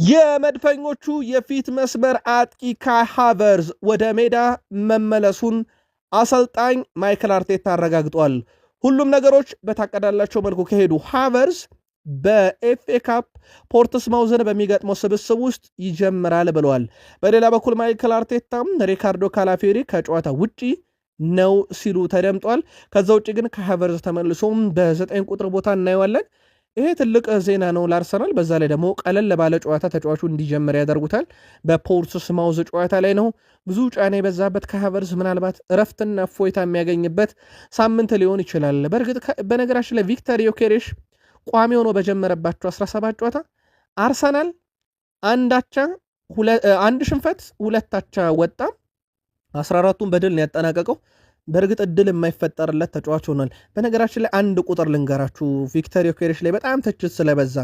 የመድፈኞቹ የፊት መስመር አጥቂ ካይ ሃቨርዝ ወደ ሜዳ መመለሱን አሰልጣኝ ማይክል አርቴታ አረጋግጧል። ሁሉም ነገሮች በታቀዳላቸው መልኩ ከሄዱ ሃቨርዝ በኤፍኤ ካፕ ፖርትስማውዝን በሚገጥመው ስብስብ ውስጥ ይጀምራል ብለዋል። በሌላ በኩል ማይክል አርቴታም ሪካርዶ ካላፊዮሪ ከጨዋታ ውጪ ነው ሲሉ ተደምጧል። ከዛ ውጭ ግን ከሃቨርዝ ተመልሶም በ9 ቁጥር ቦታ እናየዋለን። ይሄ ትልቅ ዜና ነው ለአርሰናል። በዛ ላይ ደግሞ ቀለል ባለ ጨዋታ ተጫዋቹ እንዲጀምር ያደርጉታል። በፖርትስማውዝ ጨዋታ ላይ ነው ብዙ ጫና የበዛበት ከሃቨርዝ ምናልባት እረፍትና እፎይታ የሚያገኝበት ሳምንት ሊሆን ይችላል። በእርግጥ በነገራችን ላይ ቪክተር ዮኬሬሽ ቋሚ ሆኖ በጀመረባቸው 17 ጨዋታ አርሰናል አንድ ሽንፈት 2 አቻ ወጣ፣ 14ቱን በድል ነው ያጠናቀቀው። በእርግጥ እድል የማይፈጠርለት ተጫዋች ሆኗል። በነገራችን ላይ አንድ ቁጥር ልንገራችሁ፣ ቪክተር ዮኬሬሽ ላይ በጣም ትችት ስለበዛ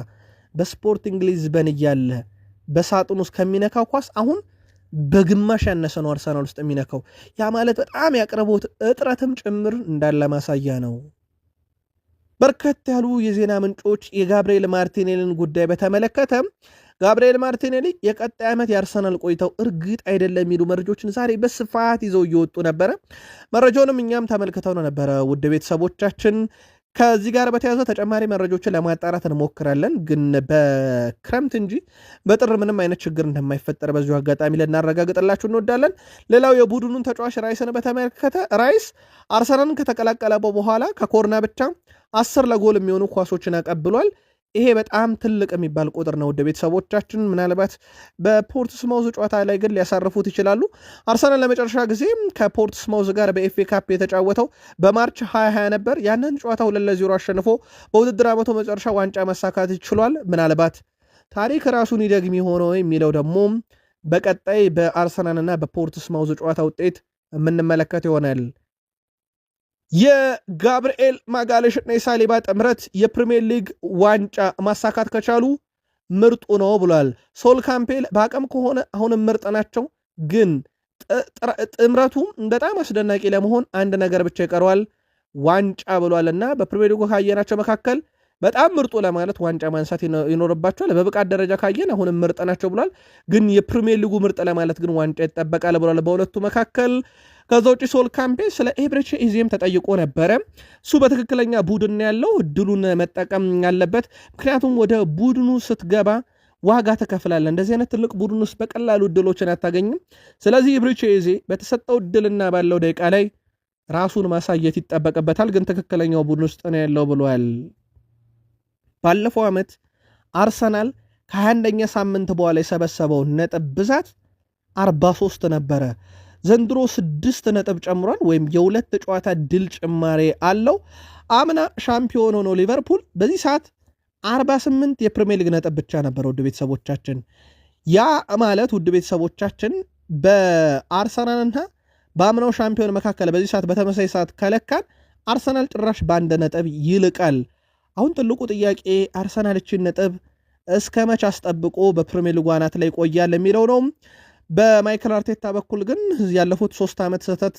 በስፖርቲንግ ሊዝበን እያለ በሳጥን ውስጥ ከሚነካው ኳስ አሁን በግማሽ ያነሰ ነው አርሰናል ውስጥ የሚነካው። ያ ማለት በጣም ያቅርቦት እጥረትም ጭምር እንዳለ ማሳያ ነው። በርከት ያሉ የዜና ምንጮች የጋብርኤል ማርቲኔሊን ጉዳይ በተመለከተ ጋብርኤል ማርቲኔሊ የቀጣይ ዓመት የአርሰናል ቆይታው እርግጥ አይደለም የሚሉ መረጃዎችን ዛሬ በስፋት ይዘው እየወጡ ነበረ። መረጃውንም እኛም ተመልክተው ነው ነበረ። ውድ ቤተሰቦቻችን ከዚህ ጋር በተያያዘ ተጨማሪ መረጃዎችን ለማጣራት እንሞክራለን፣ ግን በክረምት እንጂ በጥር ምንም አይነት ችግር እንደማይፈጠር በዚሁ አጋጣሚ ልናረጋግጥላችሁ እንወዳለን። ሌላው የቡድኑን ተጫዋች ራይስን በተመለከተ ራይስ አርሰናልን ከተቀላቀለ በኋላ ከኮርና ብቻ 10 ለጎል የሚሆኑ ኳሶችን አቀብሏል። ይሄ በጣም ትልቅ የሚባል ቁጥር ነው። ወደ ቤተሰቦቻችን ምናልባት በፖርትስማውዝ ጨዋታ ላይ ግን ሊያሳርፉት ይችላሉ። አርሰናል ለመጨረሻ ጊዜ ከፖርትስማውዝ ጋር በኤፍኤ ካፕ የተጫወተው በማርች 2020 ነበር። ያንን ጨዋታ 2-0 አሸንፎ በውድድር ዓመቱ መጨረሻ ዋንጫ መሳካት ይችሏል። ምናልባት ታሪክ ራሱን ይደግም ሆነው የሚለው ደግሞ በቀጣይ በአርሰናልና በፖርትስማውዝ ጨዋታ ውጤት የምንመለከት ይሆናል። የጋብርኤል ማጋሌሽና የሳሊባ ጥምረት የፕሪሚየር ሊግ ዋንጫ ማሳካት ከቻሉ ምርጡ ነው ብሏል። ሶል ካምፔል በአቅም ከሆነ አሁንም ምርጥ ናቸው፣ ግን ጥምረቱ በጣም አስደናቂ ለመሆን አንድ ነገር ብቻ ይቀረዋል፣ ዋንጫ ብሏል። እና በፕሪሚየር ሊጉ ካየናቸው መካከል በጣም ምርጡ ለማለት ዋንጫ ማንሳት ይኖርባቸዋል። በብቃት ደረጃ ካየን አሁንም ምርጥ ናቸው ብሏል፣ ግን የፕሪሚየር ሊጉ ምርጥ ለማለት ግን ዋንጫ ይጠበቃል ብሏል በሁለቱ መካከል። ከዛ ውጭ ሶል ካምፔ ስለ ኤብሬቺ ኢዜም ተጠይቆ ነበረ። እሱ በትክክለኛ ቡድን ያለው እድሉን መጠቀም ያለበት፣ ምክንያቱም ወደ ቡድኑ ስትገባ ዋጋ ተከፍላለ። እንደዚህ አይነት ትልቅ ቡድን ውስጥ በቀላሉ እድሎችን አታገኝም። ስለዚህ ኤብሬቺ ኢዜ በተሰጠው እድልና ባለው ደቂቃ ላይ ራሱን ማሳየት ይጠበቅበታል፣ ግን ትክክለኛው ቡድን ውስጥ ነው ያለው ብሏል። ባለፈው ዓመት አርሰናል ከ21ኛ ሳምንት በኋላ የሰበሰበው ነጥብ ብዛት 43 ነበረ። ዘንድሮ 6 ነጥብ ጨምሯል፣ ወይም የሁለት ጨዋታ ድል ጭማሬ አለው። አምና ሻምፒዮን ሆኖ ሊቨርፑል በዚህ ሰዓት 48 የፕሪሚየር ሊግ ነጥብ ብቻ ነበረ። ውድ ቤተሰቦቻችን ያ ማለት ውድ ቤተሰቦቻችን በአርሰናልና በአምናው ሻምፒዮን መካከል በዚህ ሰዓት በተመሳይ ሰዓት ከለካን አርሰናል ጭራሽ በአንድ ነጥብ ይልቃል። አሁን ትልቁ ጥያቄ አርሰናል እችን ነጥብ እስከ መች አስጠብቆ በፕሪሚየር ሊግ አናት ላይ ይቆያል የሚለው ነው። በማይክል አርቴታ በኩል ግን ያለፉት 3 ዓመት ስህተት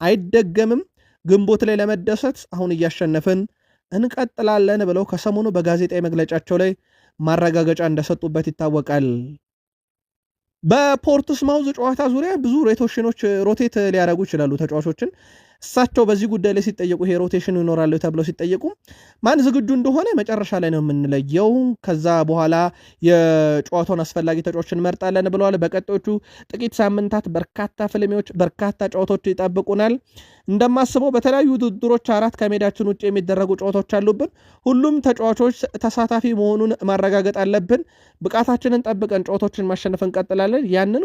አይደገምም፣ ግንቦት ላይ ለመደሰት አሁን እያሸነፍን እንቀጥላለን ብለው ከሰሞኑ በጋዜጣዊ መግለጫቸው ላይ ማረጋገጫ እንደሰጡበት ይታወቃል። በፖርትስማውዝ ጨዋታ ዙሪያ ብዙ ሮቴት ሊያደርጉ ይችላሉ ተጫዋቾችን። እሳቸው በዚህ ጉዳይ ላይ ሲጠየቁ ይሄ ሮቴሽን ይኖራሉ ተብለው ሲጠየቁ ማን ዝግጁ እንደሆነ መጨረሻ ላይ ነው የምንለየው፣ ከዛ በኋላ የጨዋታውን አስፈላጊ ተጫዋቾችን መርጣለን ብለዋል። በቀጣዮቹ ጥቂት ሳምንታት በርካታ ፍልሚዎች፣ በርካታ ጨዋታዎች ይጠብቁናል። እንደማስበው በተለያዩ ውድድሮች 4 ከሜዳችን ውጭ የሚደረጉ ጨዋታዎች አሉብን። ሁሉም ተጫዋቾች ተሳታፊ መሆኑን ማረጋገጥ አለብን። ብቃታችንን ጠብቀን ጨዋታዎችን ማሸነፍ እንቀጥላለን። ያንን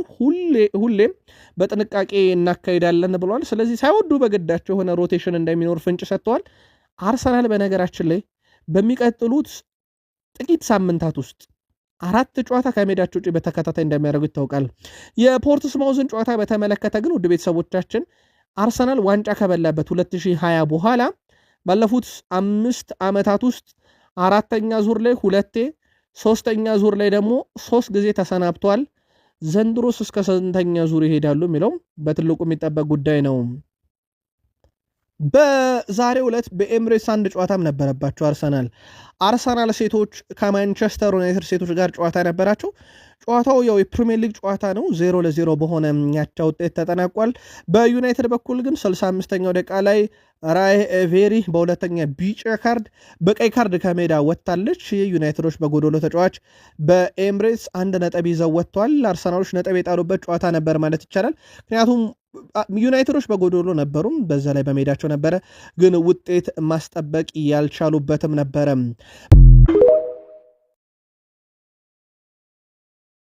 ሁሌም በጥንቃቄ እናካሂዳለን ብለዋል። ስለዚህ ሳይወዱ በግዳቸው የሆነ ሮቴሽን እንደሚኖር ፍንጭ ሰጥተዋል። አርሰናል በነገራችን ላይ በሚቀጥሉት ጥቂት ሳምንታት ውስጥ 4 ጨዋታ ከሜዳቸው ውጭ በተከታታይ እንደሚያደርጉ ይታወቃል። የፖርትስማውዝን ጨዋታ በተመለከተ ግን ውድ ቤተሰቦቻችን አርሰናል ዋንጫ ከበላበት 2020 በኋላ ባለፉት 5 ዓመታት ውስጥ 4ኛ ዙር ላይ 2፣ 3ኛ ዙር ላይ ደግሞ 3 ጊዜ ተሰናብቷል። ዘንድሮስ እስከ 8ኛ ዙር ይሄዳሉ የሚለው በትልቁ የሚጠበቅ ጉዳይ ነው። በዛሬው ዕለት በኤምሬትስ አንድ ጨዋታም ነበረባቸው አርሰናል ሴቶች ከማንቸስተር ዩናይትድ ሴቶች ጋር ጨዋታ ነበራቸው። ጨዋታው ያው የፕሪሚየር ሊግ ጨዋታ ነው፣ 0-0 በሆነ ያቻ ውጤት ተጠናቋል። በዩናይትድ በኩል ግን 65ኛው ደቂቃ ላይ ራይ ቬሪ በሁለተኛ ቢጫ ካርድ በቀይ ካርድ ከሜዳ ወጥታለች። ዩናይትዶች በጎዶሎ ተጫዋች በኤምሬትስ አንድ ነጥብ ይዘው ወጥተዋል። አርሰናሎች ነጥብ የጣሉበት ጨዋታ ነበር ማለት ይቻላል። ምክንያቱም ዩናይትዶች በጎዶሎ ነበሩም፣ በዛ ላይ በሜዳቸው ነበረ፣ ግን ውጤት ማስጠበቅ ያልቻሉበትም ነበረ።